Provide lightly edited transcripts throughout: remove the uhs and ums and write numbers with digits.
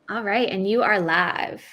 All right, and you are live.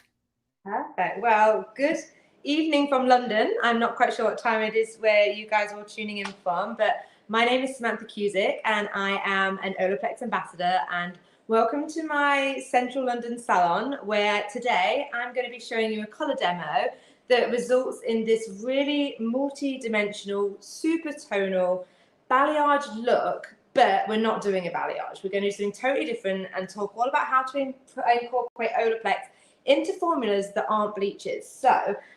Perfect. Well, good evening from London. I'm not quite sure what time it is where you guys are all tuning in from, but my name is Samantha Cusick and I am an OLAPLEX Ambassador. And welcome to my Central London salon, where today I'm going to be showing you a colour demo that results in this really multi-dimensional, super tonal balayage look. But we're not doing a balayage. We're going to do something totally different and talk all about how to incorporate OLAPLEX into formulas that aren't bleaches. So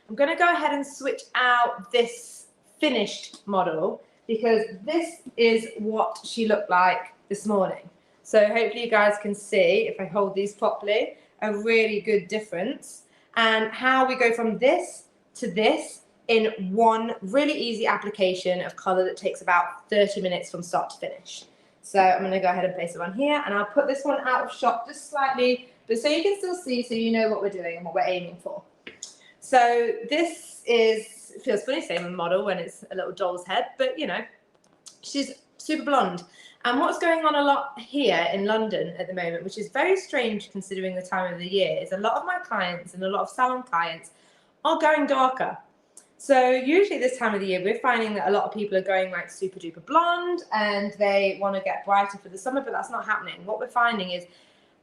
I'm going to go ahead and switch out this finished model because this is what she looked like this morning. So hopefully you guys can see, if I hold these properly, a really good difference and how we go from this to this in one really easy application of color that takes about 30 minutes from start to finish. So I'm going to go ahead and place it on here, and I'll put this one out of shot just slightly, but so you can still see, so you know what we're doing and what we're aiming for. So this is, it feels funny saying a model when it's a little doll's head, but you know, she's super blonde. And what's going on a lot here in London at the moment, which is very strange considering the time of the year, is a lot of my clients and a lot of salon clients are going darker. So usually this time of the year, we're finding that a lot of people are going like super duper blonde and they want to get brighter for the summer, but that's not happening. What we're finding is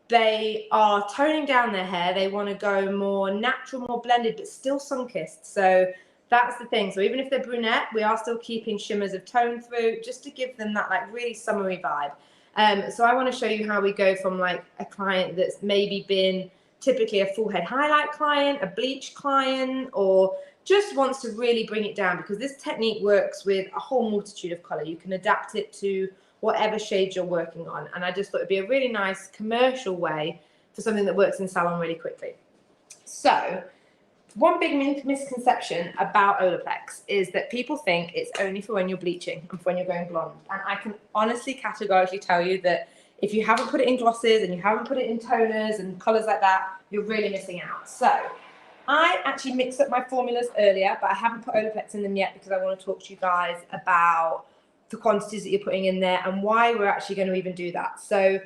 they are toning down their hair. They want to go more natural, more blended, but still sun-kissed. So that's the thing. So even if they're brunette, we are still keeping shimmers of tone through just to give them that like really summery vibe. So I want to show you how we go from like a client that's maybe been typically a full head highlight client, a bleach client, or just wants to really bring it down, because this technique works with a whole multitude of color. You can adapt it to whatever shades you're working on. And I just thought it'd be a really nice commercial way for something that works in salon really quickly. So one big misconception about OLAPLEX is that people think it's only for when you're bleaching and for when you're going blonde. And I can honestly categorically tell you that if you haven't put it in glosses and you haven't put it in toners and colors like that, you're really missing out. So I actually mixed up my formulas earlier, but I haven't put OLAPLEX in them yet because I want to talk to you guys about the quantities that you're putting in there and why we're actually going to even do that. So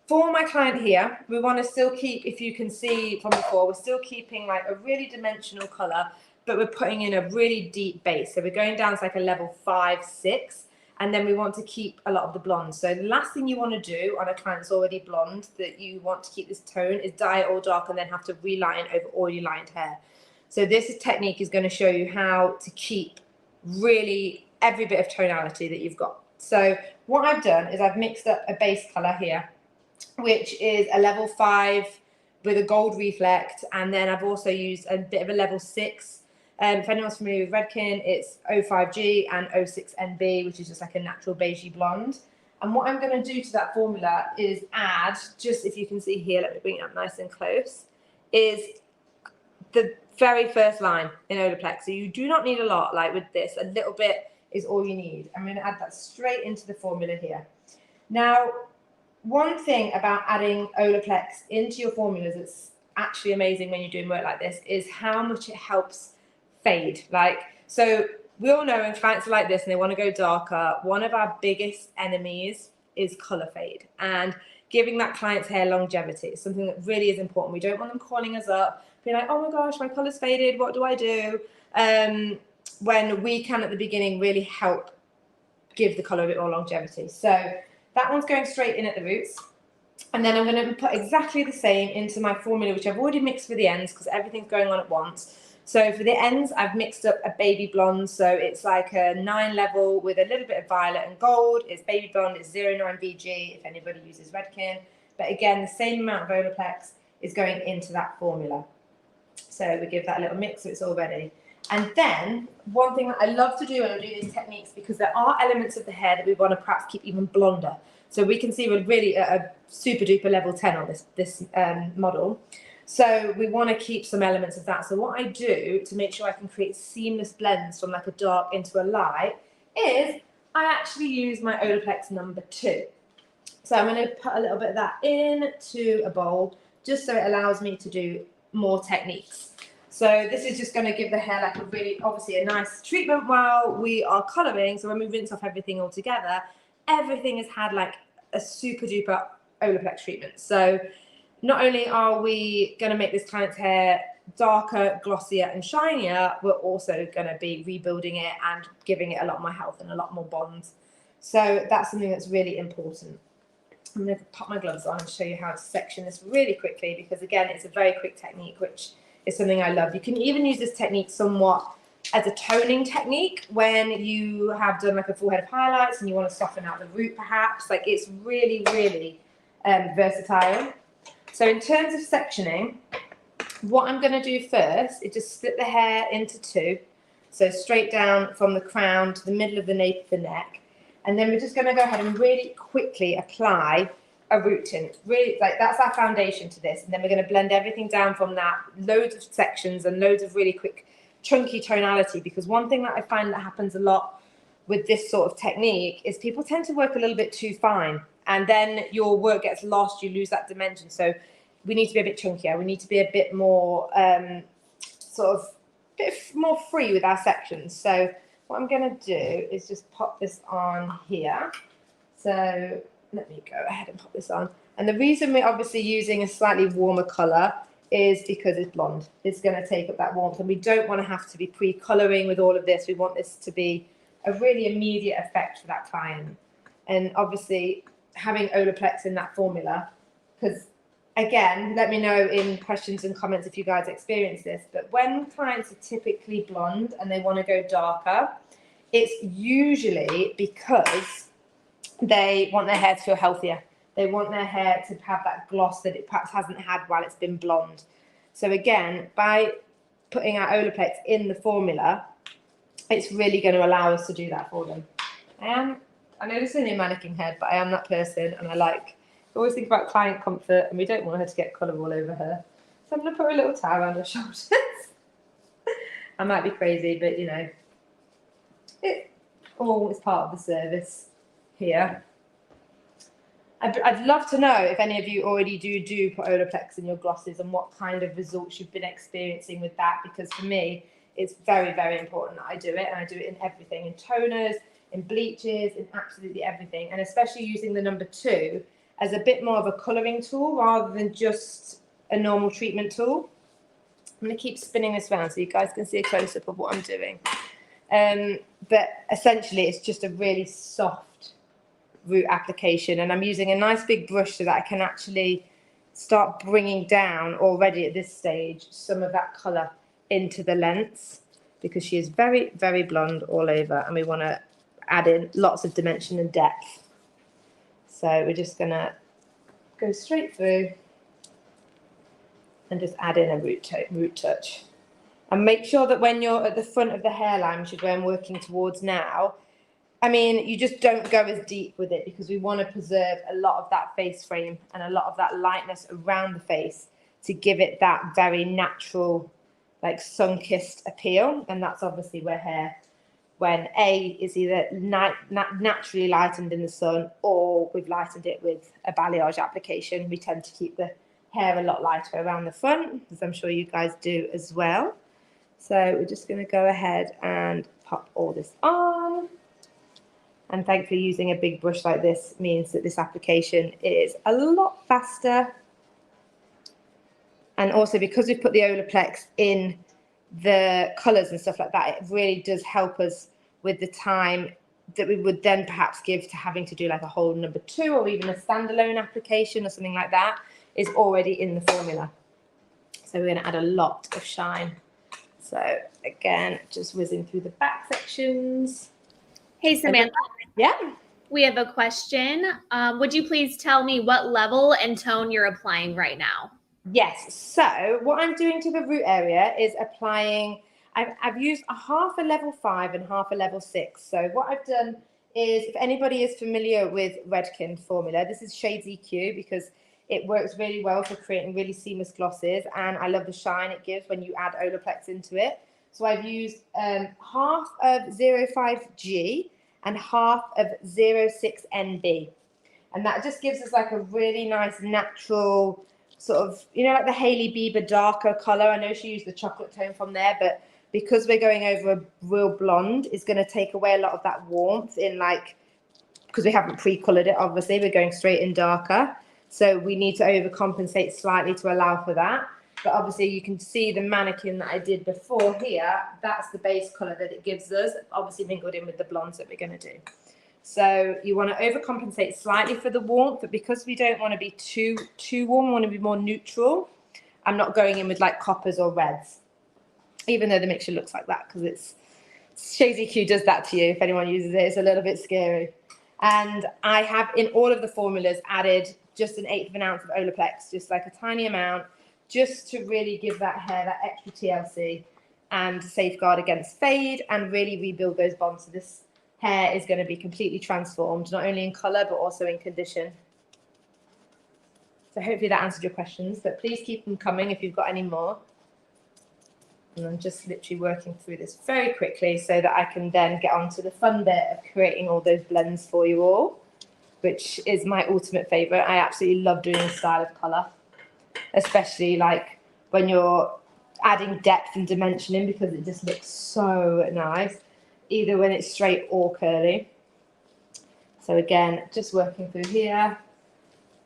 for my client here, we want to still keep, if you can see from before, we're still keeping like a really dimensional color, but we're putting in a really deep base. So we're going down to like a level 5, 6, and then we want to keep a lot of the blonde. So the last thing you want to do on a client that's already blonde, that you want to keep this tone, is dye it all dark and then have to reline over oily lined hair. So this technique is going to show you how to keep really every bit of tonality that you've got. So what I've done is I've mixed up a base color here, which is a level 5 with a gold reflect, and then I've also used a bit of a level 6. If anyone's familiar with Redken, it's 05G and 06NB, which is just like a natural beigey blonde. And what I'm going to do to that formula is add, just if you can see here, let me bring it up nice and close, is the very first line in OLAPLEX. So you do not need a lot, like with this, a little bit is all you need. I'm going to add that straight into the formula here. Now, one thing about adding OLAPLEX into your formulas that's actually amazing when you're doing work like this is how much it helps fade. Like, so we all know when clients are like this and they want to go darker, one of our biggest enemies is color fade, and giving that client's hair longevity is something that really is important. We don't want them calling us up being like, oh my gosh, my color's faded, what do I do? When we can at the beginning really help give the color a bit more longevity. So that one's going straight in at the roots. And then I'm going to put exactly the same into my formula, which I've already mixed for the ends because everything's going on at once. So for the ends, I've mixed up a baby blonde. So it's like a 9 level with a little bit of violet and gold. It's baby blonde, it's 09 VG if anybody uses Redken. But again, the same amount of OLAPLEX is going into that formula. So we give that a little mix so it's all ready. And then one thing that I love to do when I do these techniques, because there are elements of the hair that we want to perhaps keep even blonder. So we can see we're really at a super duper level 10 on this model. So we want to keep some elements of that. So what I do to make sure I can create seamless blends from like a dark into a light is I actually use my OLAPLEX number 2. So I'm going to put a little bit of that into a bowl just so it allows me to do more techniques. So this is just going to give the hair like a really, obviously a nice treatment while we are colouring. So when we rinse off everything all together, everything has had like a super duper OLAPLEX treatment. So not only are we going to make this client's hair darker, glossier and shinier, we're also going to be rebuilding it and giving it a lot more health and a lot more bonds. So that's something that's really important. I'm going to pop my gloves on and show you how to section this really quickly, because again, it's a very quick technique, which is something I love. You can even use this technique somewhat as a toning technique when you have done like a full head of highlights and you want to soften out the root perhaps. Like, it's really, really versatile. So in terms of sectioning, what I'm going to do first is just split the hair into two. So straight down from the crown to the middle of the nape of the neck. And then we're just going to go ahead and really quickly apply a root tint. Really, like, that's our foundation to this. And then we're going to blend everything down from that. Loads of sections and loads of really quick, chunky tonality. Because one thing that I find that happens a lot with this sort of technique is people tend to work a little bit too fine. And then your work gets lost. You lose that dimension. So we need to be a bit chunkier. We need to be a bit more more free with our sections. So what I'm going to do is just pop this on here. So let me go ahead and pop this on. And the reason we're obviously using a slightly warmer colour is because it's blonde. It's going to take up that warmth, and we don't want to have to be pre-colouring with all of this. We want this to be a really immediate effect for that client. And obviously having Olaplex in that formula, because again, let me know in questions and comments if you guys experience this, but when clients are typically blonde and they want to go darker, it's usually because they want their hair to feel healthier. They want their hair to have that gloss that it perhaps hasn't had while it's been blonde. So again, by putting our Olaplex in the formula, it's really going to allow us to do that for them. I know this is only a mannequin head, but I am that person, and I always think about client comfort, and we don't want her to get colour all over her. So I'm going to put a little towel around her shoulders. I might be crazy, but you know, it all is part of the service here. I'd love to know if any of you already do put Olaplex in your glosses and what kind of results you've been experiencing with that, because for me, it's very, very important that I do it, and I do it in everything, in toners, in bleaches, in absolutely everything, and especially using the number 2 as a bit more of a colouring tool rather than just a normal treatment tool. I'm going to keep spinning this around so you guys can see a close-up of what I'm doing. But essentially, it's just a really soft root application, and I'm using a nice big brush so that I can actually start bringing down already at this stage some of that colour into the lens, because she is very, very blonde all over, and we want to add in lots of dimension and depth. So we're just going to go straight through and just add in a root touch. And make sure that when you're at the front of the hairline, which is where I'm working towards now, I mean, you just don't go as deep with it, because we want to preserve a lot of that face frame and a lot of that lightness around the face to give it that very natural, like sun-kissed appeal. And that's obviously where hair, when A, is either naturally lightened in the sun, or we've lightened it with a balayage application, we tend to keep the hair a lot lighter around the front, as I'm sure you guys do as well. So we're just going to go ahead and pop all this on. And thankfully, using a big brush like this means that this application is a lot faster. And also, because we've put the Olaplex in the colours and stuff like that, it really does help us with the time that we would then perhaps give to having to do like a whole number 2 or even a standalone application or something like that is already in the formula. So we're going to add a lot of shine. So again, just whizzing through the back sections. Hey, Samantha. Yeah. We have a question. Would you please tell me what level and tone you're applying right now? Yes. So what I'm doing to the root area is applying, I've used a half a level 5 and half a level 6. So what I've done is, if anybody is familiar with Redken formula, this is Shades EQ, because it works really well for creating really seamless glosses, and I love the shine it gives when you add Olaplex into it. So I've used half of 05G and half of 06NB. And that just gives us like a really nice natural sort of, you know, like the Hailey Bieber darker colour. I know she used the chocolate tone from there, but because we're going over a real blonde, it's going to take away a lot of that warmth in, like, because we haven't pre-coloured it, obviously, we're going straight in darker. So we need to overcompensate slightly to allow for that. But obviously you can see the mannequin that I did before here, that's the base colour that it gives us, obviously mingled in with the blondes that we're going to do. So you want to overcompensate slightly for the warmth, but because we don't want to be too warm, we want to be more neutral. I'm not going in with like coppers or reds, even though the mixture looks like that, because it's Shades EQ does that to you. If anyone uses it, it's a little bit scary. And I have in all of the formulas added just 1/8 of an ounce of Olaplex, just like a tiny amount, just to really give that hair that extra TLC and safeguard against fade and really rebuild those bonds. So this hair is going to be completely transformed, not only in colour, but also in condition. So hopefully that answered your questions, but please keep them coming if you've got any more. And I'm just literally working through this very quickly so that I can then get on to the fun bit of creating all those blends for you all, which is my ultimate favourite. I absolutely love doing this style of colour, especially like when you're adding depth and dimension in, because it just looks so nice, either when it's straight or curly. So again, just working through here.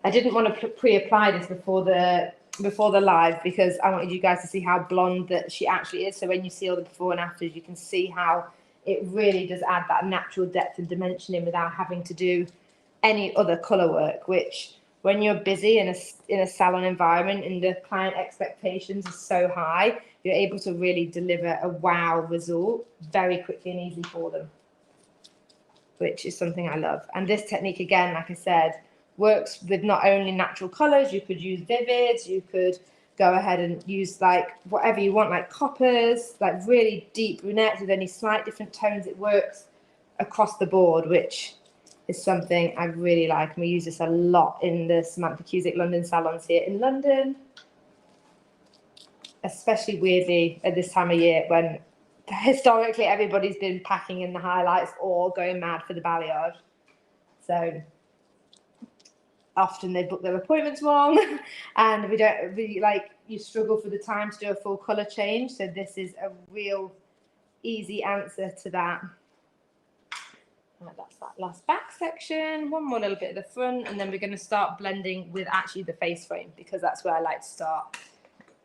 I didn't want to pre-apply this before the live because I wanted you guys to see how blonde that she actually is. So when you see all the before and afters, you can see how it really does add that natural depth and dimension in without having to do any other colour work, which when you're busy in a salon environment and the client expectations are so high, you're able to really deliver a wow result very quickly and easily for them, which is something I love. And this technique, again, like I said, works with not only natural colours, you could use vivids, you could go ahead and use like whatever you want, like coppers, like really deep brunettes with only slight different tones. It works across the board, which is something I really like. And we use this a lot in the Samantha Cusick London salons here in London, especially weirdly at this time of year when historically everybody's been packing in the highlights or going mad for the balayage. So often they book their appointments wrong and you struggle for the time to do a full colour change. So this is a real easy answer to that. Right, that's that last back section. One more little bit at the front, and then we're going to start blending with actually the face frame, because that's where I like to start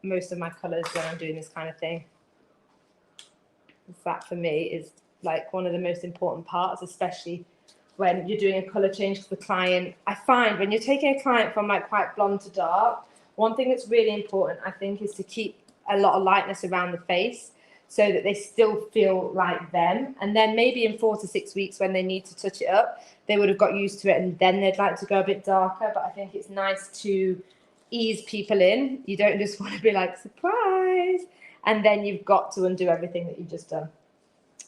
most of my colours when I'm doing this kind of thing. That for me is like one of the most important parts, especially when you're doing a colour change for the client. I find when you're taking a client from like quite blonde to dark, one thing that's really important, I think, is to keep a lot of lightness around the face so that they still feel like them. And then maybe in 4 to 6 weeks when they need to touch it up, they would have got used to it and then they'd like to go a bit darker. But I think it's nice to ease people in. You don't just want to be like, surprise, and then you've got to undo everything that you've just done,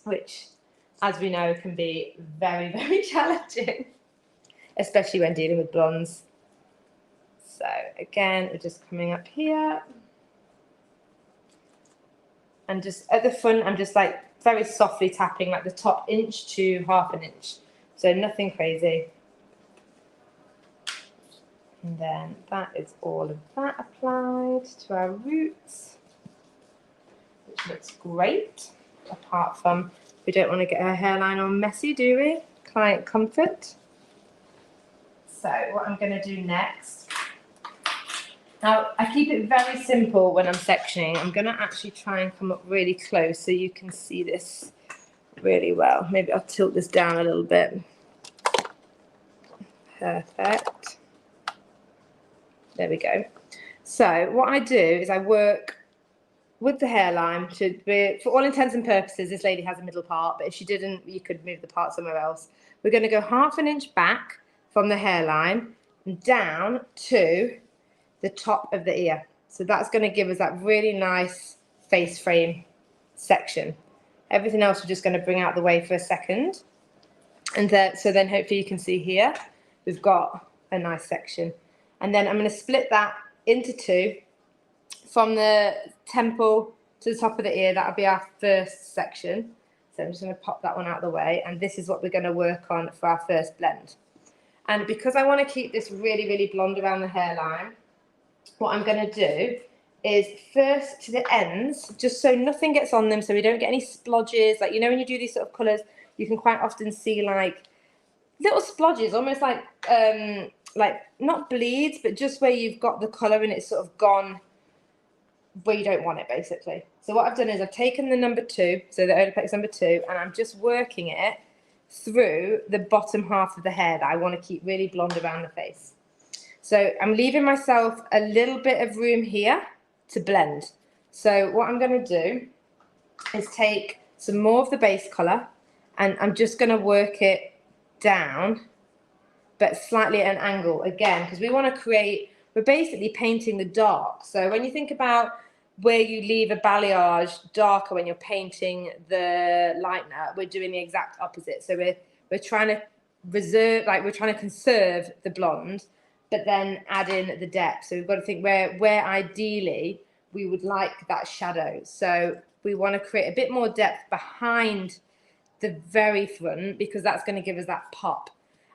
which, as we know, can be very, very challenging, especially when dealing with blondes. So again, we're just coming up here. And just at the front, I'm just like very softly tapping like the top inch to 1/2 inch. So nothing crazy. And then that is all of that applied to our roots, which looks great. Apart from, we don't want to get our hairline all messy, do we? Client comfort. So what I'm going to do next, now I keep it very simple when I'm sectioning. I'm going to actually try and come up really close so you can see this really well. Maybe I'll tilt this down a little bit. Perfect. There we go. So what I do is I work with the hairline to be, for all intents and purposes, this lady has a middle part, but if she didn't, you could move the part somewhere else. We're going to go 1/2 inch back from the hairline and down to the top of the ear. So that's going to give us that really nice face frame section. Everything else we're just going to bring out the way for a second. And so then hopefully you can see here, we've got a nice section. And then I'm going to split that into 2 from the temple to the top of the ear. That'll be our first section. So I'm just going to pop that one out of the way. And this is what we're going to work on for our first blend. And because I want to keep this really, really blonde around the hairline, what I'm going to do is first to the ends, just so nothing gets on them, so we don't get any splodges. Like, you know, when you do these sort of colours, you can quite often see like little splodges, almost like like not bleeds, but just where you've got the colour and it's sort of gone where you don't want it, basically. So what I've done is I've taken the number 2, so the OLAPLEX number 2, and I'm just working it through the bottom half of the hair that I want to keep really blonde around the face. So I'm leaving myself a little bit of room here to blend. So what I'm going to do is take some more of the base colour, and I'm just going to work it down, but slightly at an angle again, because we want to create, we're basically painting the dark. So when you think about where you leave a balayage darker when you're painting the lightener, we're doing the exact opposite. So we're trying to reserve, like we're trying to conserve the blonde, but then add in the depth. So we've got to think where ideally we would like that shadow. So we want to create a bit more depth behind the very front, because that's going to give us that pop.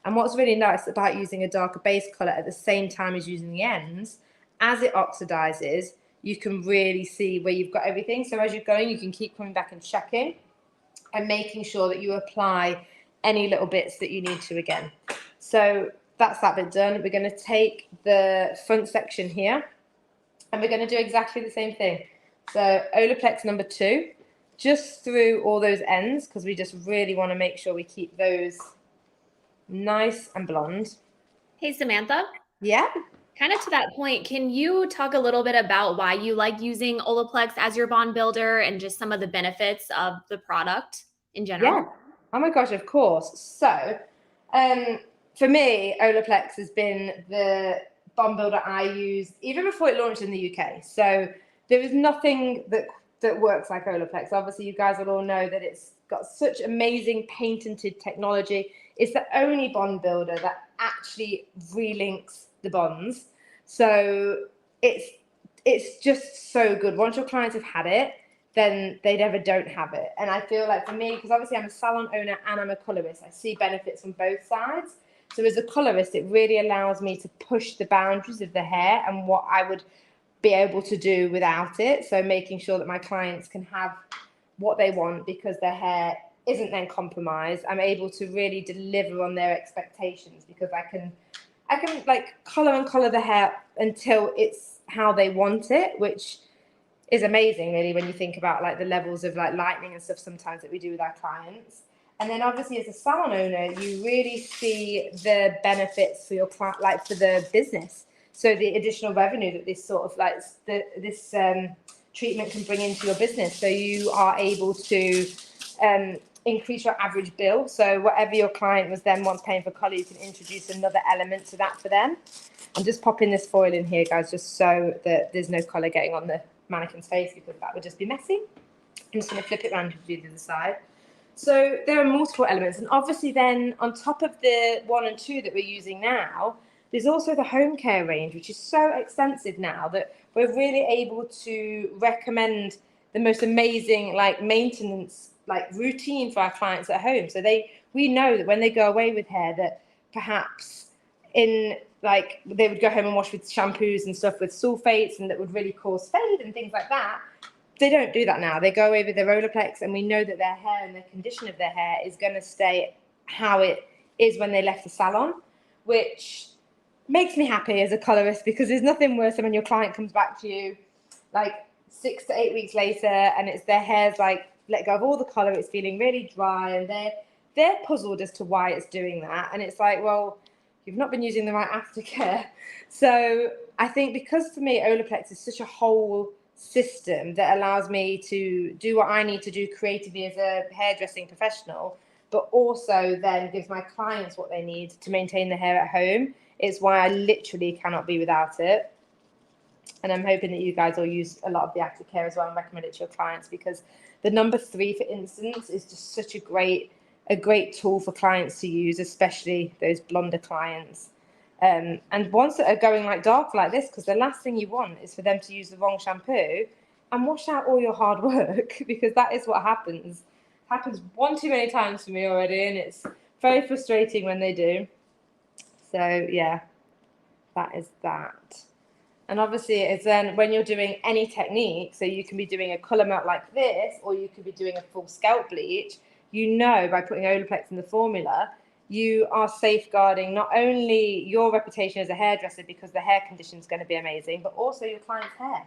And what's really nice about using a darker base color at the same time as using the ends, as it oxidizes, you can really see where you've got everything. So as you're going, you can keep coming back and checking and making sure that you apply any little bits that you need to again. So that's that bit done. We're going to take the front section here and we're going to do exactly the same thing. So OLAPLEX number 2, just through all those ends, because we just really want to make sure we keep those nice and blonde. Hey, Samantha. Yeah. Kind of to that point, can you talk a little bit about why you like using OLAPLEX as your bond builder and just some of the benefits of the product in general? Yeah. Oh my gosh, of course. So, for me, OLAPLEX has been the bond builder I used even before it launched in the UK. So there is nothing that works like OLAPLEX. Obviously, you guys will all know that it's got such amazing patented technology. It's the only bond builder that actually relinks the bonds. So it's just so good. Once your clients have had it, then they never don't have it. And I feel like for me, because obviously I'm a salon owner and I'm a colorist, I see benefits on both sides. So as a colorist, it really allows me to push the boundaries of the hair and what I would be able to do without it. So making sure that my clients can have what they want because their hair isn't then compromised. I'm able to really deliver on their expectations because I can like color the hair until it's how they want it, which is amazing really when you think about like the levels of like lightening and stuff sometimes that we do with our clients. And then obviously as a salon owner, you really see the benefits for your client, like for the business. So the additional revenue that this sort of like this treatment can bring into your business. So you are able to increase your average bill. So whatever your client was then once paying for color, you can introduce another element to that for them. I'm just popping this foil in here, guys, just so that there's no color getting on the mannequin's face because that would just be messy. I'm just going to flip it around to do the other side. So there are multiple elements, and obviously then on top of the 1 and 2 that we're using now, there's also the home care range, which is so extensive now that we're really able to recommend the most amazing like maintenance like routine for our clients at home. So we know that when they go away with hair that perhaps in like they would go home and wash with shampoos and stuff with sulfates and that would really cause fade and things like that. They don't do that now. They go away with their OLAPLEX, and we know that their hair and the condition of their hair is going to stay how it is when they left the salon, which makes me happy as a colorist because there's nothing worse than when your client comes back to you like 6 to 8 weeks later and it's their hair's like let go of all the color, it's feeling really dry, and they're puzzled as to why it's doing that. And it's like, well, you've not been using the right aftercare. So I think because for me, OLAPLEX is such a whole system that allows me to do what I need to do creatively as a hairdressing professional, but also then gives my clients what they need to maintain their hair at home. It's why I literally cannot be without it. And I'm hoping that you guys will use a lot of the aftercare as well and recommend it to your clients, because the number 3, for instance, is just such a great tool for clients to use, especially those blonder clients. And ones that are going like dark like this, because the last thing you want is for them to use the wrong shampoo and wash out all your hard work, because that is what happens. Happens one too many times for me already, and it's very frustrating when they do. So yeah, that is that. And obviously it's then when you're doing any technique, so you can be doing a colour melt like this, or you could be doing a full scalp bleach, you know by putting OLAPLEX in the formula, you are safeguarding not only your reputation as a hairdresser because the hair condition is going to be amazing, but also your client's hair.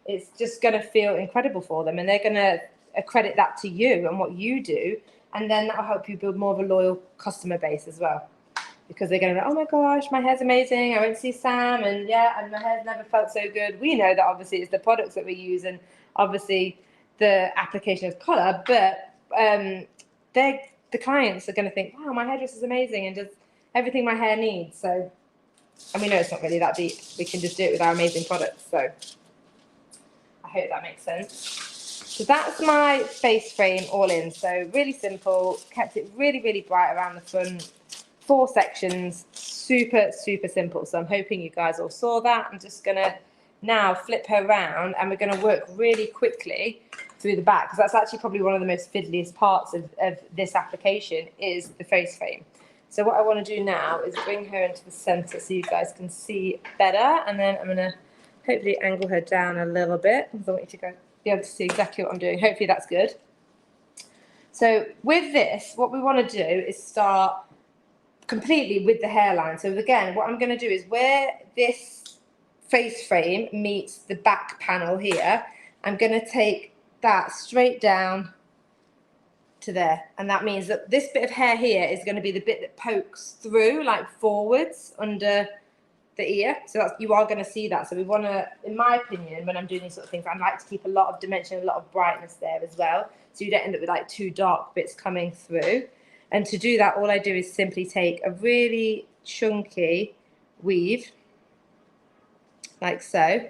It's just going to feel incredible for them, and they're going to accredit that to you and what you do, and then that will help you build more of a loyal customer base as well, because they're going to be, oh my gosh, my hair's amazing, I went to see Sam, and yeah, and my hair's never felt so good. We know that obviously it's the products that we use and obviously the application of colour, but the clients are going to think, wow, my hairdresser is amazing and does everything my hair needs. So, and we know it's not really that deep. We can just do it with our amazing products. So I hope that makes sense. So that's my face frame all in. So really simple, kept it really, really bright around the front. 4 sections, super, super simple. So I'm hoping you guys all saw that. I'm just going to now flip her around, and we're going to work really quickly through the back, because that's actually probably one of the most fiddliest parts of this application is the face frame. So what I want to do now is bring her into the center so you guys can see better, and then I'm going to hopefully angle her down a little bit. I want you to be able to see exactly what I'm doing. Hopefully that's good. So with this, what we want to do is start completely with the hairline. So again, what I'm going to do is where this face frame meets the back panel here, I'm going to take that straight down to there, and that means that this bit of hair here is going to be the bit that pokes through like forwards under the ear. So that's, you are going to see that. So we want to, in my opinion, when I'm doing these sort of things, I like to keep a lot of dimension, a lot of brightness there as well, so you don't end up with like 2 dark bits coming through. And to do that, all I do is simply take a really chunky weave like so,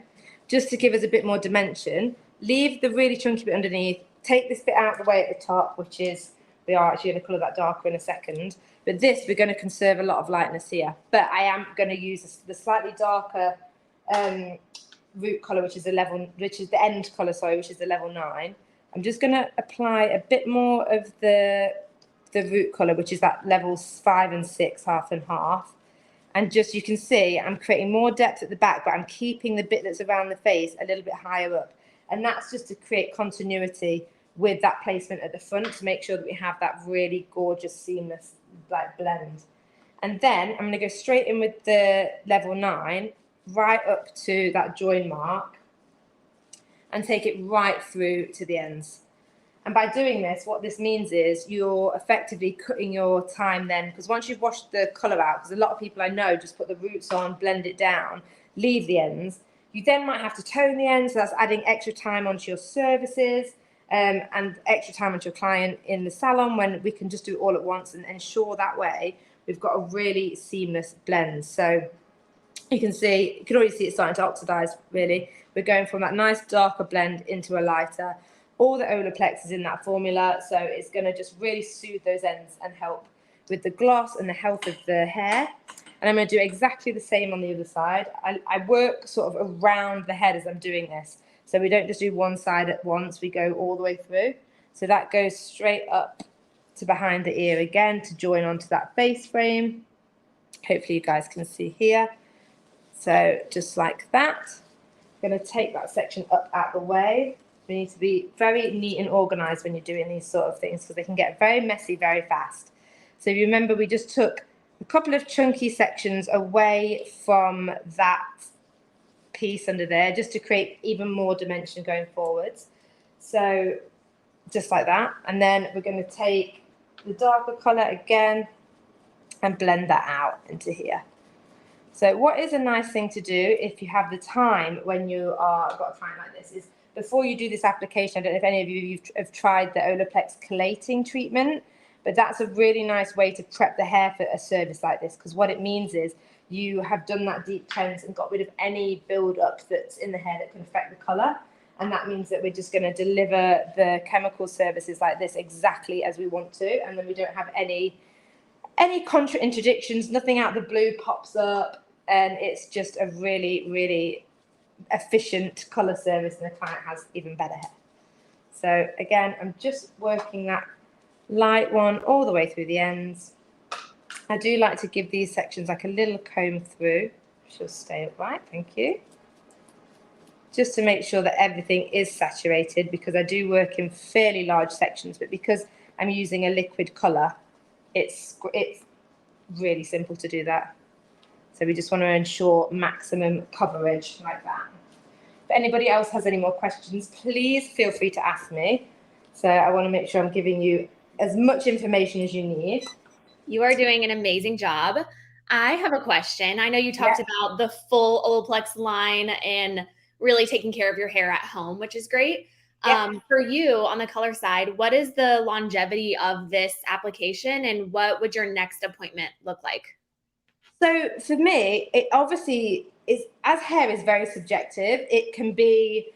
just to give us a bit more dimension. Leave the really chunky bit underneath, take this bit out of the way at the top, which is, we are actually going to colour that darker in a second, but this, we're going to conserve a lot of lightness here. But I am going to use the slightly darker root colour, which is the end colour, sorry, which is the level 9. I'm just going to apply a bit more of the root colour, which is that levels 5 and 6, half and half. And just, you can see, I'm creating more depth at the back, but I'm keeping the bit that's around the face a little bit higher up. And that's just to create continuity with that placement at the front, to make sure that we have that really gorgeous, seamless like blend. And then I'm going to go straight in with the level 9, right up to that join mark, and take it right through to the ends. And by doing this, what this means is you're effectively cutting your time then, because once you've washed the colour out, because a lot of people I know just put the roots on, blend it down, leave the ends. You then might have to tone the ends, so that's adding extra time onto your services and extra time onto your client in the salon, when we can just do it all at once and ensure that way we've got a really seamless blend. So you can see, you can already see it starting to oxidize really. We're going from that nice darker blend into a lighter. All the OLAPLEX is in that formula, so it's going to just really soothe those ends and help with the gloss and the health of the hair. And I'm going to do exactly the same on the other side. I work sort of around the head as I'm doing this. So we don't just do one side at once, we go all the way through. So that goes straight up to behind the ear again to join onto that face frame. Hopefully you guys can see here. So just like that. I'm going to take that section up out the way. We need to be very neat and organised when you're doing these sort of things, because they can get very messy very fast. So if you remember, we just took a couple of chunky sections away from that piece under there, just to create even more dimension going forwards. So just like that. And then we're going to take the darker colour again and blend that out into here. So what is a nice thing to do if you have the time when you are got a client like this is, before you do this application, I don't know if any of you have tried the OLAPLEX collating treatment, but that's a really nice way to prep the hair for a service like this, because what it means is you have done that deep cleanse and got rid of any build-up that's in the hair that can affect the colour. And that means that we're just going to deliver the chemical services like this exactly as we want to, and then we don't have any contra-interdictions, nothing out the blue pops up, and it's just a really, really efficient colour service, and the client has even better hair. So again, I'm just working that light one all the way through the ends. I do like to give these sections like a little comb through. She'll stay upright, thank you. Just to make sure that everything is saturated, because I do work in fairly large sections, but because I'm using a liquid colour, it's really simple to do that. So we just want to ensure maximum coverage like that. If anybody else has any more questions, please feel free to ask me. So I want to make sure I'm giving you as much information as you need. You are doing an amazing job. I have a question. I know you talked about the full Olaplex line and really taking care of your hair at home, which is great. For you on the color side, what is the longevity of this application and what would your next appointment look like? So for me, it obviously is, as hair is very subjective, it could be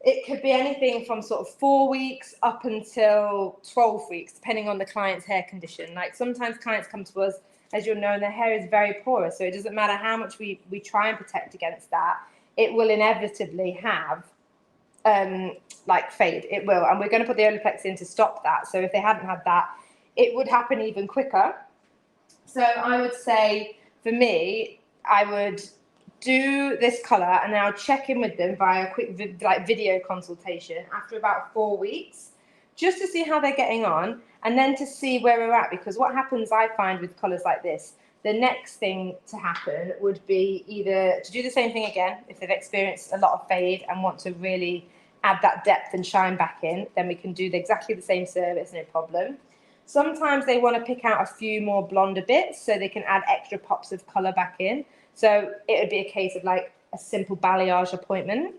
anything from sort of 4 weeks up until 12 weeks, depending on the client's hair condition. Like sometimes clients come to us, as you'll know, and their hair is very porous. So it doesn't matter how much we try and protect against that, it will inevitably have like fade. It will. And we're going to put the Olaplex in to stop that. So if they hadn't had that, it would happen even quicker. So I would say for me, I would do this color and then I'll check in with them via a quick video consultation after about 4 weeks, just to see how they're getting on and then to see where we're at. Because what happens, I find, with colors like this, the next thing to happen would be either to do the same thing again if they've experienced a lot of fade and want to really add that depth and shine back in, then we can do exactly the same service, no problem. Sometimes they want to pick out a few more blonder bits so they can add extra pops of color back in. So it would be a case of like a simple balayage appointment.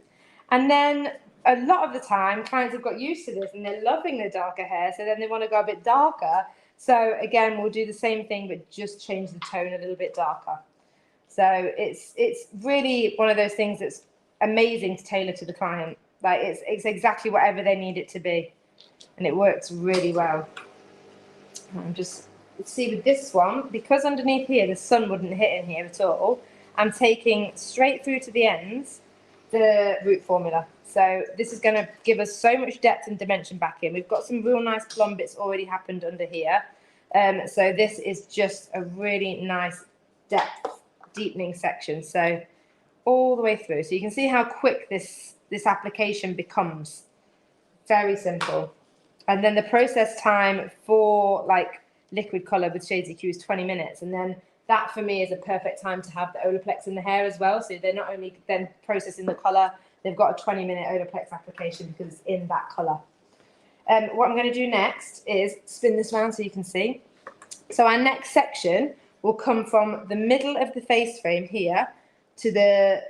And then a lot of the time, clients have got used to this and they're loving the darker hair. So then they want to go a bit darker. So again, we'll do the same thing, but just change the tone a little bit darker. So it's really one of those things that's amazing to tailor to the client. Like it's exactly whatever they need it to be. And it works really well. I'm just, see with this one, because underneath here, the sun wouldn't hit in here at all, I'm taking straight through to the ends the root formula. So this is going to give us so much depth and dimension back in. We've got some real nice blonde bits already happened under here. So this is just a really nice depth deepening section. So all the way through. So you can see how quick this application becomes. Very simple. And then the process time for like liquid color with Shades EQ is 20 minutes. And then that for me is a perfect time to have the Olaplex in the hair as well. So they're not only then processing the color, they've got a 20-minute Olaplex application because it's in that color. What I'm going to do next is spin this around so you can see. So our next section will come from the middle of the face frame here to the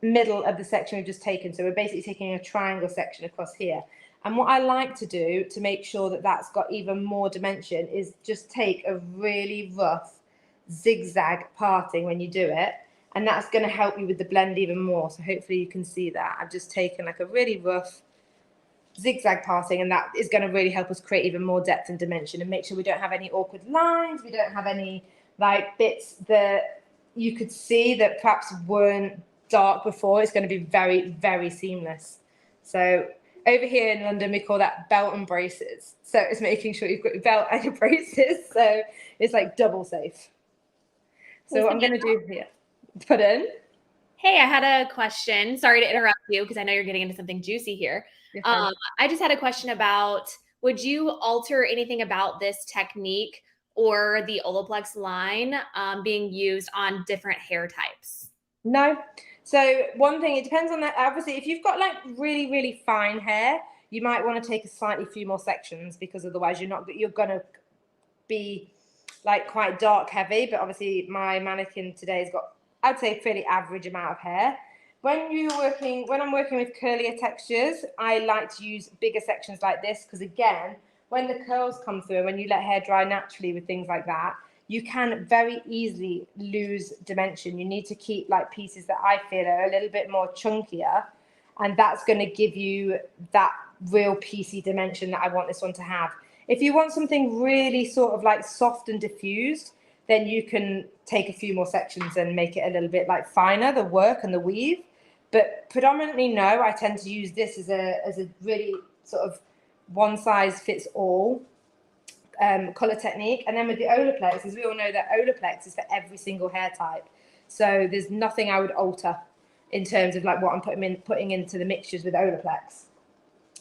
middle of the section we've just taken. So we're basically taking a triangle section across here. And what I like to do to make sure that that's got even more dimension is just take a really rough zigzag parting when you do it. And that's going to help you with the blend even more. So hopefully you can see that. I've just taken like a really rough zigzag parting, and that is going to really help us create even more depth and dimension and make sure we don't have any awkward lines. We don't have any like bits that you could see that perhaps weren't dark before. It's going to be very, very seamless. So over here in London, we call that belt and braces. So it's making sure you've got your belt and your braces. So it's like double safe. So what I'm going to do here, put in. Hey, I had a question. Sorry to interrupt you because I know you're getting into something juicy here. I just had a question about, would you alter anything about this technique or the Olaplex line being used on different hair types? No. So one thing, it depends on that. Obviously, if you've got like really, really fine hair, you might want to take a slightly few more sections because otherwise you're going to be like quite dark heavy. But obviously my mannequin today has got, I'd say, a fairly average amount of hair. When I'm working with curlier textures, I like to use bigger sections like this because again, when the curls come through, when you let hair dry naturally with things like that, you can very easily lose dimension. You need to keep like pieces that I feel are a little bit more chunkier, and that's going to give you that real piecey dimension that I want this one to have. If you want something really sort of like soft and diffused, then you can take a few more sections and make it a little bit like finer, the work and the weave. But predominantly, no, I tend to use this as a really sort of one size fits all color technique. And then with the Olaplex, as we all know, that Olaplex is for every single hair type. So there's nothing I would alter in terms of like what I'm putting into the mixtures with Olaplex.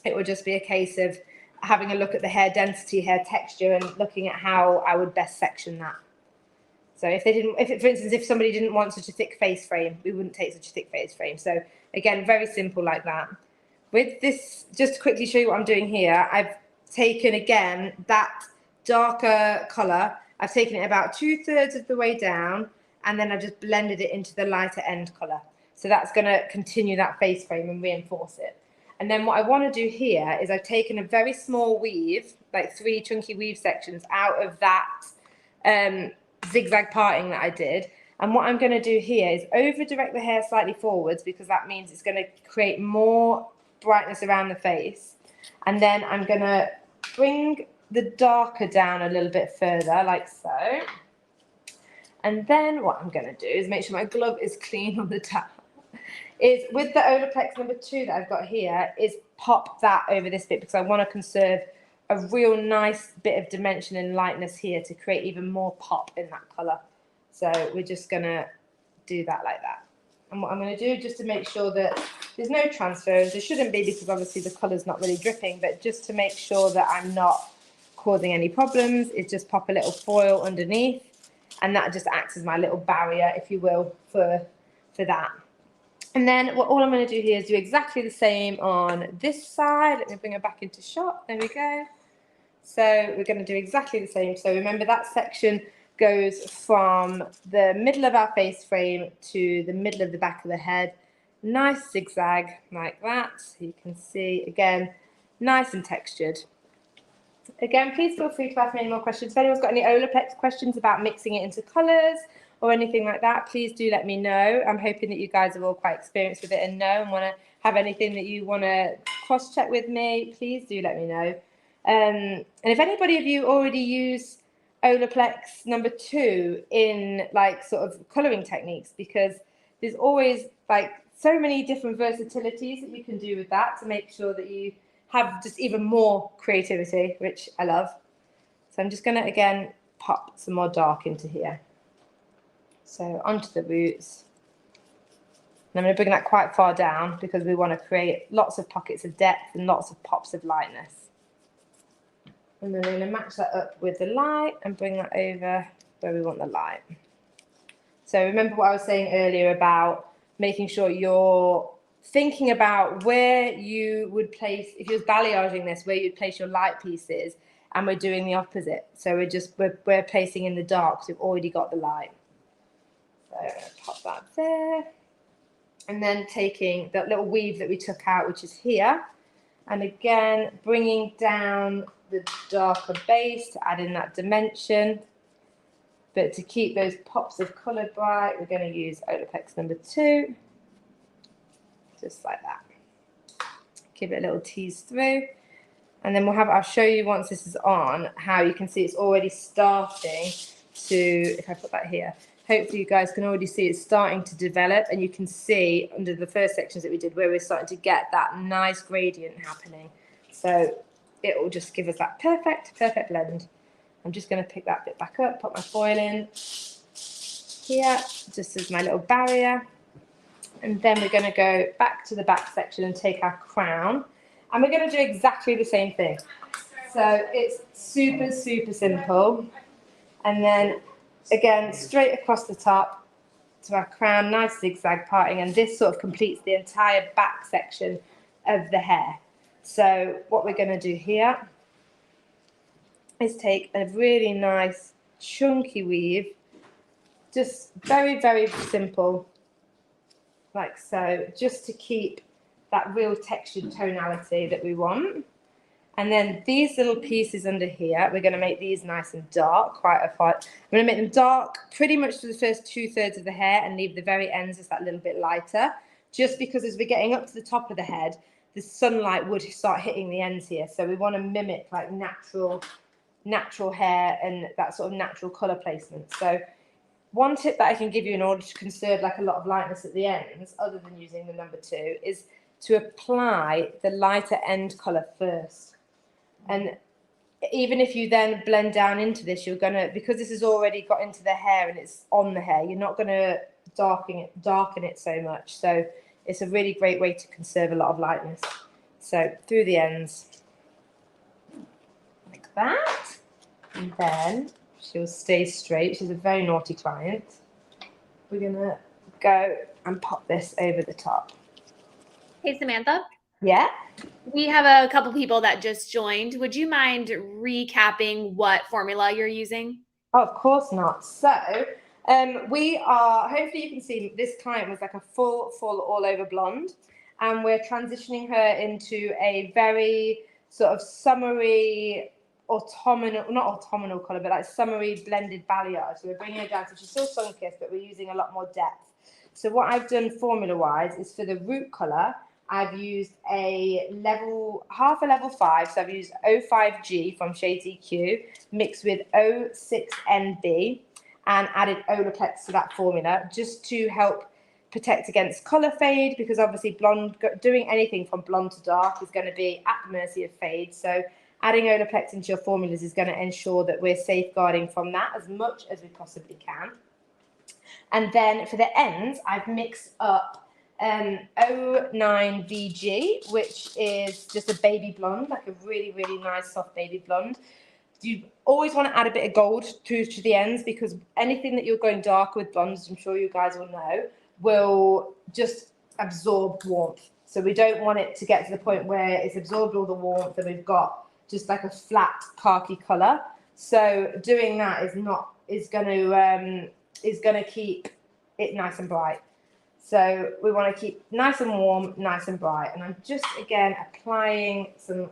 It would just be a case of having a look at the hair density, hair texture, and looking at how I would best section that. So for instance, if somebody didn't want such a thick face frame, we wouldn't take such a thick face frame. So again, very simple like that. With this, just to quickly show you what I'm doing here, I've taken again that darker colour. I've taken it about 2/3 of the way down, and then I've just blended it into the lighter end colour. So that's going to continue that face frame and reinforce it. And then what I want to do here is I've taken a very small weave, like 3 chunky weave sections out of that zigzag parting that I did. And what I'm going to do here is over direct the hair slightly forwards, because that means it's going to create more brightness around the face. And then I'm going to bring the darker down a little bit further, like so. And then what I'm going to do is make sure my glove is clean on the top. Is with the OLAPLEX number 2 that I've got here, is pop that over this bit, because I want to conserve a real nice bit of dimension and lightness here to create even more pop in that colour. So we're just going to do that like that. And what I'm going to do, just to make sure that there's no transfers, there shouldn't be because obviously the colour's not really dripping, but just to make sure that I'm not causing any problems, is just pop a little foil underneath, and that just acts as my little barrier, if you will, for that. And then all I'm going to do here is do exactly the same on this side. Let me bring her back into shot. There we go. So we're going to do exactly the same. So remember, that section goes from the middle of our face frame to the middle of the back of the head. Nice zigzag like that. So you can see, again, nice and textured. Again, please feel free to ask me any more questions. If anyone's got any OLAPLEX questions about mixing it into colours or anything like that, please do let me know. I'm hoping that you guys are all quite experienced with it and know and want to have anything that you want to cross-check with me, please do let me know. And if anybody of you already use OLAPLEX number 2 in like sort of colouring techniques, because there's always like so many different versatilities that you can do with that to make sure that you have just even more creativity, which I love. So I'm just going to again pop some more dark into here. So onto the roots. And I'm going to bring that quite far down because we want to create lots of pockets of depth and lots of pops of lightness. And then we're going to match that up with the light and bring that over where we want the light. So remember what I was saying earlier about making sure you're thinking about where you would place, if you're balayaging this, where you'd place your light pieces, and we're doing the opposite. So we're placing in the dark, so we've already got the light. So I'm going to pop that there. And then taking that little weave that we took out, which is here, and again bringing down the darker base to add in that dimension. But to keep those pops of colour bright, we're going to use OLAPLEX number 2, just like that. Give it a little tease through, and then I'll show you once this is on how you can see it's already starting to, if I put that here, hopefully you guys can already see it's starting to develop, and you can see under the first sections that we did where we're starting to get that nice gradient happening. So it will just give us that perfect blend. I'm just going to pick that bit back up, put my foil in here, just as my little barrier. And then we're going to go back to the back section and take our crown. And we're going to do exactly the same thing. So it's super, super simple. And then again, straight across the top to our crown, nice zigzag parting. And this sort of completes the entire back section of the hair. So what we're going to do here is take a really nice chunky weave, just very, very simple, like so, just to keep that real textured tonality that we want. And then these little pieces under here, we're going to make these nice and dark, I'm going to make them dark pretty much for the first 2/3 of the hair and leave the very ends just that little bit lighter, just because as we're getting up to the top of the head, the sunlight would start hitting the ends here. So we want to mimic like natural hair and that sort of natural colour placement. So one tip that I can give you in order to conserve like a lot of lightness at the ends, other than using the number 2, is to apply the lighter end colour first. And even if you then blend down into this, you're gonna, because this has already got into the hair and it's on the hair, you're not gonna darken it so much. So it's a really great way to conserve a lot of lightness. So through the ends, like that. And then she'll stay straight. She's a very naughty client. We're gonna go and pop this over the top. Hey, Samantha. Yeah? We have a couple people that just joined. Would you mind recapping what formula you're using? Oh, of course not. So we are, hopefully you can see this client was like a full all over blonde, and we're transitioning her into a very sort of summery not autumnal color, but like summery blended balayage. So we're bringing her down, so she's still sun-kissed, but we're using a lot more depth. So what I've done formula-wise is for the root color, I've used half a level 5. So I've used O5G from Shades EQ mixed with O6NB and added OLAPLEX to that formula just to help protect against color fade, because obviously doing anything from blonde to dark is going to be at the mercy of fade. So adding OLAPLEX into your formulas is going to ensure that we're safeguarding from that as much as we possibly can. And then for the ends, I've mixed up O9VG, which is just a baby blonde, like a really, really nice soft baby blonde. You always want to add a bit of gold to the ends, because anything that you're going darker with blondes, I'm sure you guys will know, will just absorb warmth. So we don't want it to get to the point where it's absorbed all the warmth and we've got just like a flat khaki color. So doing that is going to keep it nice and bright. So we want to keep nice and warm, nice and bright. And I'm just, again, applying some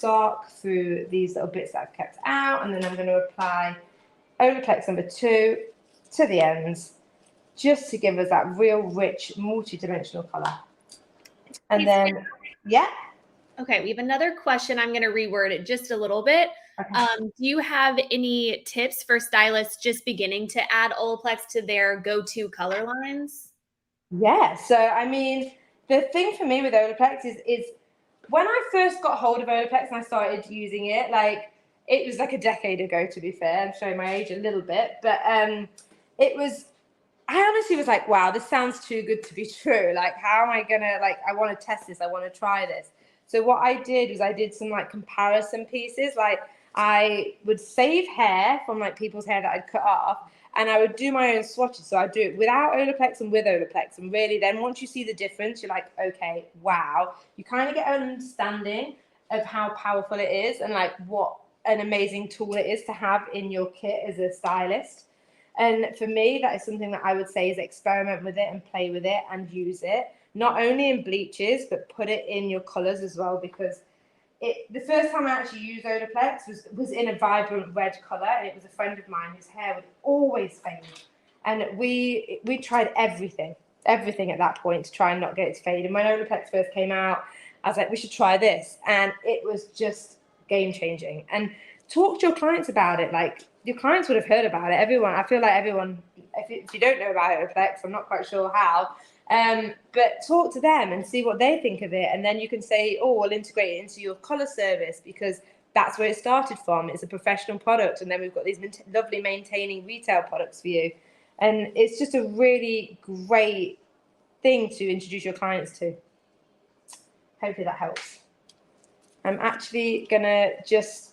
dark through these little bits that I've kept out. And then I'm going to apply OLAPLEX number 2 to the ends, just to give us that real rich, multi-dimensional color. And then, yeah. Okay, we have another question. I'm going to reword it just a little bit. Okay. Do you have any tips for stylists just beginning to add OLAPLEX to their go-to color lines? Yeah, so I mean, the thing for me with OLAPLEX is when I first got hold of OLAPLEX and I started using it, like it was like a decade ago, to be fair. I'm showing my age a little bit, but I honestly was like, wow, this sounds too good to be true. Like, how am I gonna, like, I want to test this, I want to try this. So what I did was I did some like comparison pieces. Like I would save hair from like people's hair that I'd cut off, and I would do my own swatches. So I'd do it without OLAPLEX and with OLAPLEX. And really then once you see the difference, you're like, okay, wow. You kind of get an understanding of how powerful it is and like what an amazing tool it is to have in your kit as a stylist. And for me, that is something that I would say is experiment with it and play with it and use it, not only in bleaches, but put it in your colors as well, because the first time I actually used OLAPLEX was in a vibrant red color, and it was a friend of mine whose hair would always fade. And we tried everything at that point to try and not get it to fade. And when OLAPLEX first came out, I was like, we should try this. And it was just game changing. And talk to your clients about it. Like, your clients would have heard about it. I feel like everyone, if you don't know about OLAPLEX, I'm not quite sure how, but talk to them and see what they think of it. And then you can say, oh, we'll integrate it into your color service, because that's where it started from. It's a professional product. And then we've got these lovely maintaining retail products for you. And it's just a really great thing to introduce your clients to. Hopefully that helps. I'm actually gonna just,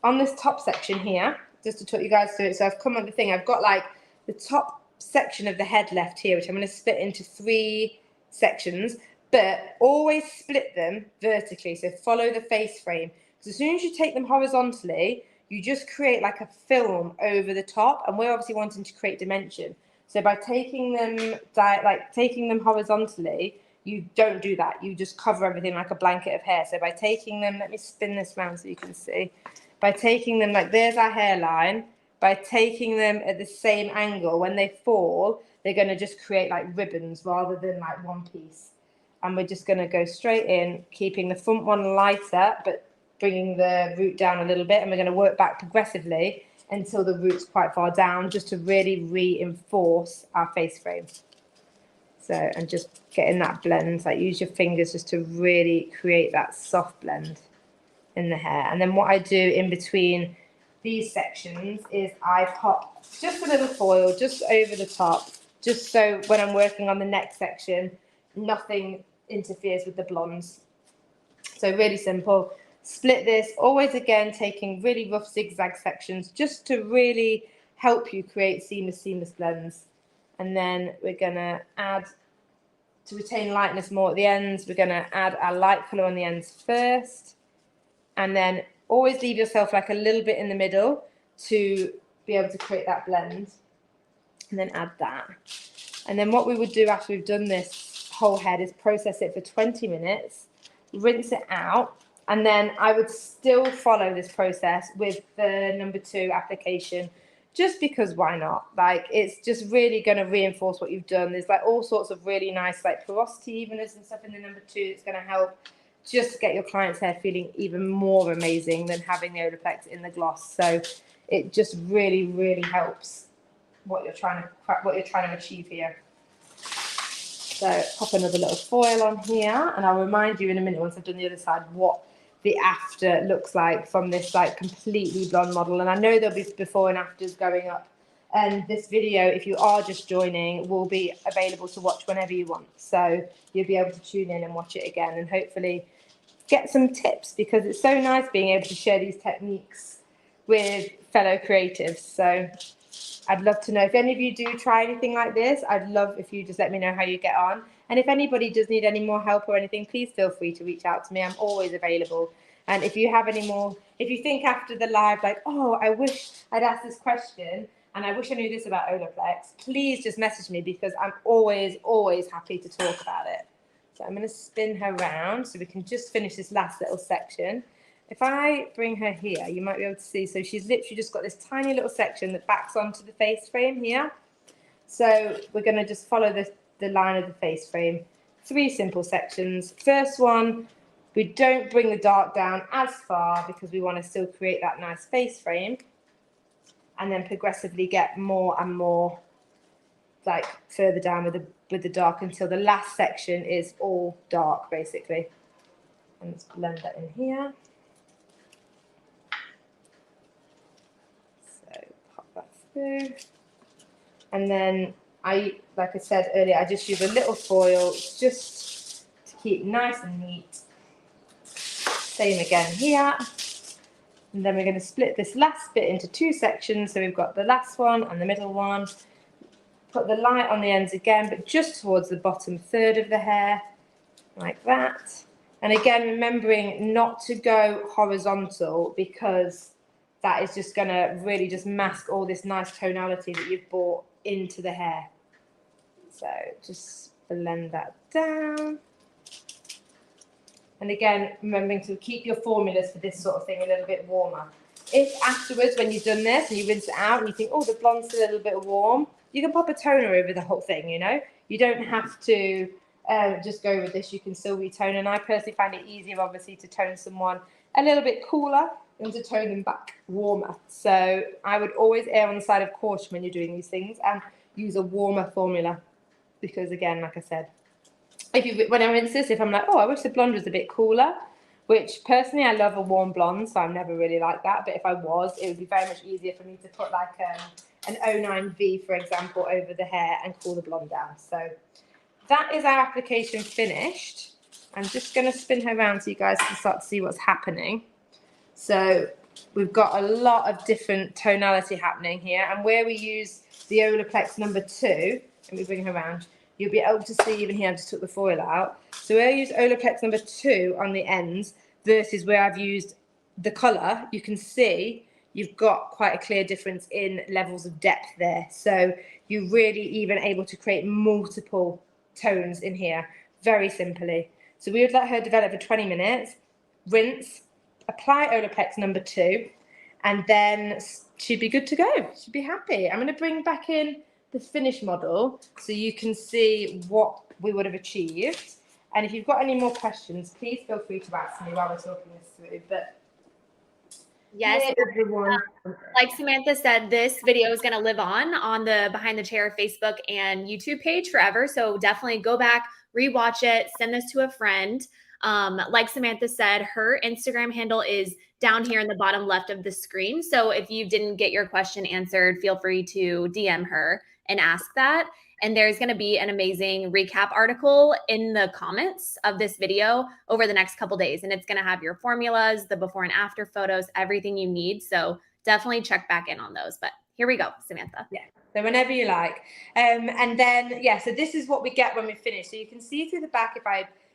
on this top section here, just to talk you guys through it. So I've come on the thing, I've got like the top section of the head left here, which I'm going to split into 3 sections, but always split them vertically. So follow the face frame. Because as soon as you take them horizontally, you just create like a film over the top, and we're obviously wanting to create dimension. So by taking them horizontally, you don't do that. You just cover everything like a blanket of hair. So by taking them, let me spin this around so you can see. By taking them, like there's our hairline, by taking them at the same angle, when they fall, they're going to just create like ribbons rather than like one piece. And we're just going to go straight in, keeping the front one lighter, but bringing the root down a little bit. And we're going to work back progressively until the root's quite far down, just to really reinforce our face frame. So, and just getting that blend, like use your fingers just to really create that soft blend in the hair. And then what I do in between these sections is I pop just a little foil just over the top, just so when I'm working on the next section, nothing interferes with the blondes. So really simple. split this, always again taking really rough zigzag sections just to really help you create seamless blends. And then we're going to add, to retain lightness more at the ends, we're going to add our light colour on the ends first, and then always leave yourself like a little bit in the middle to be able to create that blend, and then add that. And then what we would do after we've done this whole head is process it for 20 minutes, rinse it out, and then I would still follow this process with the number 2 application, just because why not? Like, it's just really going to reinforce what you've done. There's like all sorts of really nice like porosity evenness and stuff in the number 2 that's going to help just get your client's hair feeling even more amazing than having the Olaplex in the gloss. So it just really helps what you're trying to achieve here. So pop another little foil on here, and I'll remind you in a minute once I've done the other side what the after looks like from this like completely blonde model. And I know there'll be before and afters going up, and this video, if you are just joining, will be available to watch whenever you want, so you'll be able to tune in and watch it again and hopefully get some tips, because it's so nice being able to share these techniques with fellow creatives. So I'd love to know if any of you do try anything like this. I'd love if you just let me know how you get on. And if anybody does need any more help or anything, please feel free to reach out to me. I'm always available. And if you have any more, if you think after the live, like, oh, I wish I'd asked this question and I wish I knew this about Olaplex, please just message me, because I'm always happy to talk about it. So I'm going to spin her round so we can just finish this last little section. If I bring her here, you might be able to see. So she's literally just got this tiny little section that backs onto the face frame here. So we're going to just follow the line of the face frame. 3 simple sections. First one, we don't bring the dark down as far because we want to still create that nice face frame. And then progressively get more and more like further down with the dark until the last section is all dark, basically. And let's blend that in here. Pop that through, and then like I said earlier, I just use a little foil just to keep nice and neat. Same again here, and then we're going to split this last bit into 2 sections. So we've got the last one and the middle one. Put the light on the ends again, but just towards the bottom third of the hair, like that. And again, remembering not to go horizontal, because that is just going to really just mask all this nice tonality that you've brought into the hair. So just blend that down. And again, remembering to keep your formulas for this sort of thing a little bit warmer. If afterwards, when you've done this and you rinse it out and you think, oh, the blonde's still a little bit warm, you can pop a toner over the whole thing, you know? You don't have to just go with this. You can still retone. And I personally find it easier, obviously, to tone someone a little bit cooler and to tone them back warmer. So I would always err on the side of caution when you're doing these things and use a warmer formula, because again, like I said, when I rinse this, if I'm like, oh, I wish the blonde was a bit cooler, which personally I love a warm blonde, so I'm never really like that, but if I was, it would be very much easier for me to put like an 09V, for example, over the hair and cool the blonde down. So that is our application finished. I'm just going to spin her around so you guys can start to see what's happening. So we've got a lot of different tonality happening here, and where we use the Olaplex number 2, let me bring her around, you'll be able to see even here, I just took the foil out. So where I use Olaplex number 2 on the ends versus where I've used the colour, you can see you've got quite a clear difference in levels of depth there. So you're really even able to create multiple tones in here very simply. So we would let her develop for 20 minutes, rinse, apply Olaplex number 2, and then she'd be good to go. She'd be happy. I'm going to bring back in the finished model so you can see what we would have achieved. And if you've got any more questions, please feel free to ask me while we're talking this through. But yes, everyone, like Samantha said, this video is going to live on the Behind the Chair Facebook and YouTube page forever. So definitely go back, rewatch it, send this to a friend. Like Samantha said, her Instagram handle is down here in the bottom left of the screen. So if you didn't get your question answered, feel free to DM her and ask that. And there's going to be an amazing recap article in the comments of this video over the next couple days. And it's going to have your formulas, the before and after photos, everything you need. So definitely check back in on those. But here we go, Samantha. Yeah, so whenever you like. And then, yeah, so this is what we get when we finish. So you can see through the back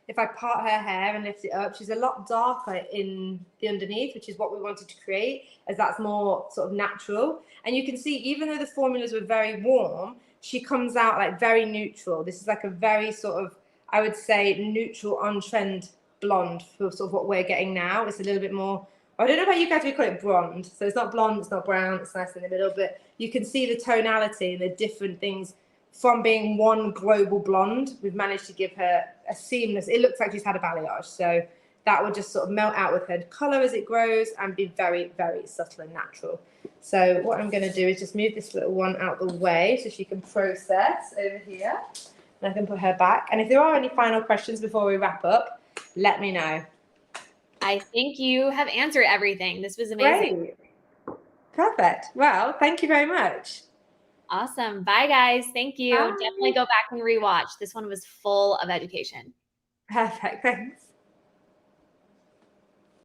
if I part her hair and lift it up, she's a lot darker in the underneath, which is what we wanted to create, as that's more sort of natural. And you can see, even though the formulas were very warm, she comes out like very neutral. This is like a very sort of, I would say, neutral on-trend blonde for sort of what we're getting now. It's a little bit more, I don't know about you guys, we call it blonde. So it's not blonde, it's not brown, it's nice in the middle, but you can see the tonality and the different things. From being one global blonde, we've managed to give her a seamless, it looks like she's had a balayage. So that will just sort of melt out with her color as it grows and be very, very subtle and natural. So what I'm going to do is just move this little one out the way so she can process over here. And I can put her back. And if there are any final questions before we wrap up, let me know. I think you have answered everything. This was amazing. Great. Perfect. Well, thank you very much. Awesome. Bye, guys. Thank you. Bye. Definitely go back and rewatch. This one was full of education. Perfect. Thanks.